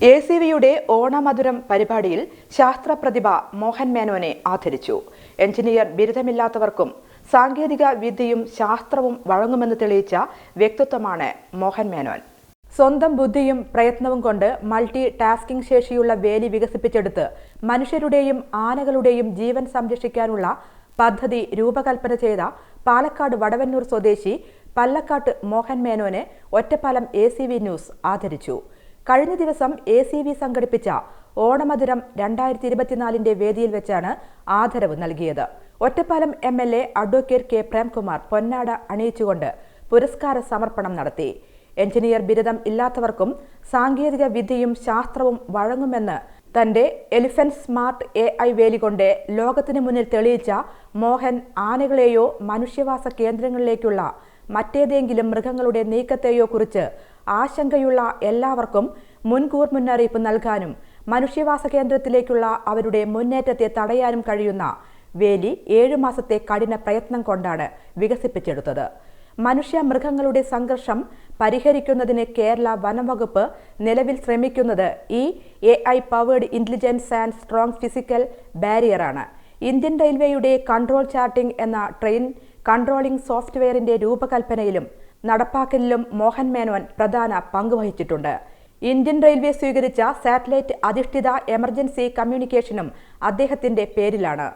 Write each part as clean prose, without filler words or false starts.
ACVയുടെ ഓണമധുരം പരിപാടിയിൽ ശാസ്ത്രപ്രതിഭ മോഹൻ മേനോനെ ആദരിച്ചു. എഞ്ചിനീയർ ബിരുദമില്ലാത്തവർക്കും സാങ്കേതിക വിദ്യയും ശാസ്ത്രവും വഴങ്ങുമെന്ന് തെളിയിച്ച വ്യക്തിത്വമാണ് മോഹൻ മേനോൻ. സ്വന്തം ബുദ്ധിയും പ്രയത്നവും കൊണ്ട് മൾട്ടി ടാസ്കിംഗ് ശേഷിയുള്ള വേലി വികസിപ്പിച്ചെടുത്ത് മനുഷ്യരുടെയും ആനകളുടെയും ജീവൻ സംരക്ഷിക്കാനുള്ള പദ്ധതി രൂപകൽപ്പന ചെയ്ത പാലക്കാട് വടവന്നൂർ സ്വദേശി പല്ലക്കാട്ട് മോഹൻ മേനോനെ ഒറ്റപ്പാലം ACV ന്യൂസ് ആദരിച്ചു. കഴിഞ്ഞ ദിവസം ACV സംഘടിപ്പിച്ച ഓണമധുരം 2024 വേദിയിൽ വെച്ചാണ് ആദരവ് നൽകിയത്. Ottapalam MLA advocate K Premkumar പൊന്നാട അണിയിച്ചുകൊണ്ട് പുരസ്കാര സമർപ്പണം നടത്തി. എഞ്ചിനീയർ ബിരുദം ഇല്ലാത്തവർക്കും സാങ്കേതിക വിദ്യയും ശാസ്ത്രവും വഴങ്ങുമെന്ന് തന്റെ എലിഫന്റ് സ്മാർട്ട് AI വേലി കൊണ്ട് ലോകത്തിന് മുന്നിൽ തെളിയിച്ച മോഹൻ ആനകളെയോ മനുഷ്യവാസ കേന്ദ്രങ്ങളിലേക്കുള്ള മറ്റേതെങ്കിലും മൃഗങ്ങളുടെ നീക്കത്തെയോ കുറിച്ച് ആശങ്കയുള്ള എല്ലാവർക്കും മുൻകൂർ മുന്നറിയിപ്പ് നൽകാനും മനുഷ്യവാസ കേന്ദ്രത്തിലേക്കുള്ള അവരുടെ മുന്നേറ്റത്തെ തടയാനും കഴിയുന്ന വേലി 7 മാസത്തെ കഠിന പ്രയത്നം കൊണ്ടാണ് വികസിപ്പിച്ചെടുത്തത്. മനുഷ്യ മൃഗങ്ങളുടെ സംഘർഷം പരിഹരിക്കുന്നതിന് കേരള വനംവകുപ്പ് നിലവിൽ ശ്രമിക്കുന്നത് ഈ AI powered intelligence and strong physical ബാരിയറാണ്. ഇന്ത്യൻ റെയിൽവേയുടെ കൺട്രോൾ ചാർട്ടിംഗ് എന്ന ട്രെയിൻ കൺട്രോളിംഗ് സോഫ്റ്റ്വെയറിന്റെ രൂപകൽപ്പനയിലും നടപ്പാക്കലിലും മോഹൻ മേനോൻ പ്രധാന പങ്കുവഹിച്ചിട്ടുണ്ട്. ഇന്ത്യൻ റെയിൽവേ സ്വീകരിച്ച സാറ്റലൈറ്റ് അധിഷ്ഠിത എമർജൻസി കമ്മ്യൂണിക്കേഷനും അദ്ദേഹത്തിന്റെ പേരിലാണ്.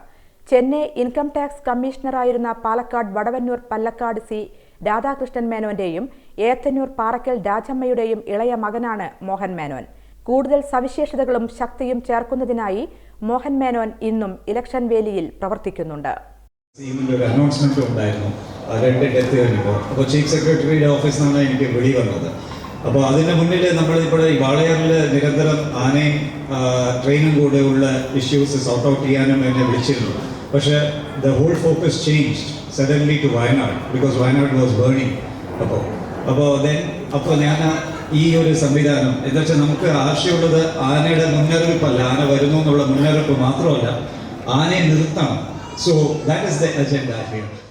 ചെന്നൈ ഇൻകം ടാക്സ് കമ്മീഷണറായിരുന്ന പാലക്കാട് വടവന്നൂർ പല്ലക്കാട് C രാധാകൃഷ്ണൻ മേനോന്റെയും ഏത്തന്നൂർ പാറക്കൽ രാജമ്മയുടെയും ഇളയ മകനാണ് മോഹൻ മേനോൻ. കൂടുതൽ സവിശേഷതകളും ശക്തിയും ചേർക്കുന്നതിനായി മോഹൻ മേനോൻ ഇന്നും ഇലക്ഷൻ വേലിയിൽ പ്രവർത്തിക്കുന്നുണ്ട്. അനൗൺസ്മെന്റ് ഉണ്ടായിരുന്നു 2 ഡെത്ത് കഴിഞ്ഞപ്പോൾ. അപ്പോൾ ചീഫ് സെക്രട്ടറിയുടെ ഓഫീസിൽ നിന്നാണ് എനിക്ക് വിളി വന്നത്. അപ്പോൾ അതിന് മുന്നിൽ നമ്മളിവിടെ ഈ വാളയാറിൽ നിരന്തരം ആനയും ട്രെയിനും കൂടെയുള്ള ഇഷ്യൂസ് സോർട്ട് ഔട്ട് ചെയ്യാനും എന്നെ വിളിച്ചിരുന്നു. പക്ഷേ the whole focus changed suddenly to Wayanad because Wayanad was burning. അപ്പോൾ ഞാൻ ഈ ഒരു സംവിധാനം എന്താ വെച്ചാൽ നമുക്ക് ആവശ്യമുള്ളത് ആനയുടെ മുന്നറിയിപ്പല്ല, ആന വരുന്നു എന്നുള്ള മുന്നറിയിപ്പ് മാത്രമല്ല, ആനയെ നിർത്തണം. So that is the agenda here.